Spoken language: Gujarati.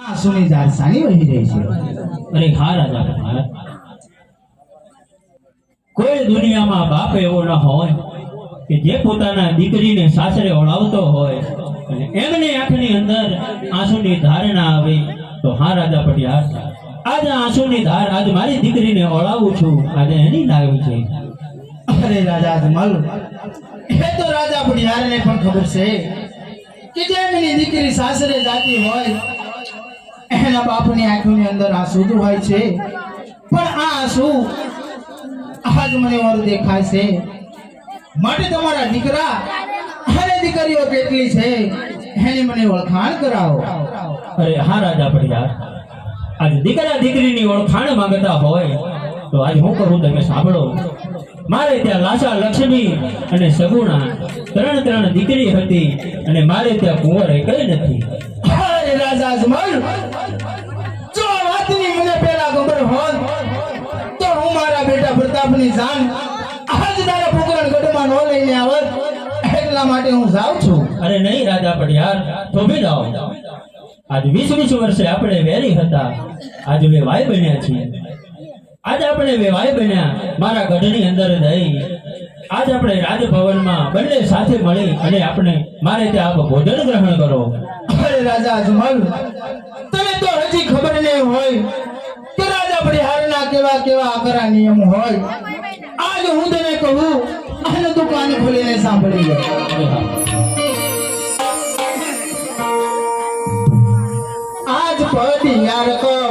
આંસુની ધાર સાની વહી રહી છે? અરે હા રાજા મહારાજ, કોઈ દુનિયામાં બાપ એવો ન હોય કે જે પોતાના દીકરીને સાસરે ઓળાવતો હોય અને એમની આંખની અંદર આંસુની ધાર ના આવે. તો હા રાજા પટિયાર, આજે આંસુની ધાર આજ મારી દીકરીને ઓળાવું છું, આજે એની લાવી છે. અરે રાજા અજમલ, એ તો રાજા પટિયારને પણ ખબર છે કે જેમની દીકરી સાસરે જાતી હોય એના બાપની આંખોની અંદર આંસુ તો હોય છે, પણ આ આંસુ આજ મને ઓર દેખાય છે. માટે તમારા દીકરા અને દીકરીઓ કેટલી છે એની મને ઓળખાણ કરાવો. અરે હા રાજા પટિયાર, આજે દીકરા દીકરીની ઓળખાણ માંગતા હોય તો આજે હું કરું તમે સાંભળો. મારે ત્યાં લાસા લક્ષ્મી અને સગુણા ત્રણ દીકરી હતી અને મારે ત્યાં કુંવર એકય નથી. અરે રાજા અજમલ, જો આ વાતની મને પહેલા ખબર હોત તો હું મારા બેટા પ્રતાપની જાન આજ તારા પોકરણ ગઢમાં ન લઈને આવત. એટલા માટે હું જાઉં છું. અરે નહીં રાજા પટિયાર, થોભી જાઓ. આજ 20 વર્ષે આપણે વેરી હતા, આજે વેવાય બન્યા છીએ. આજે આપણે વેવાય બન્યા મારા ગઢની અંદર રહી. આજ આપણે રાજભવનમાં બંને સાથે મળી અને આપણે મારે ત્યાં આપ ભોજન ગ્રહણ કરો. અરે રાજા અજમલ, તને તો હજી ખબર નહીં હોય કે રાજા પટિયારના કેવા કેવા આકરા નિયમ હોય. આજ હું તને કહું અને તું કાન ખોલીને સાંભળી લે. આજ પટિયાર કહું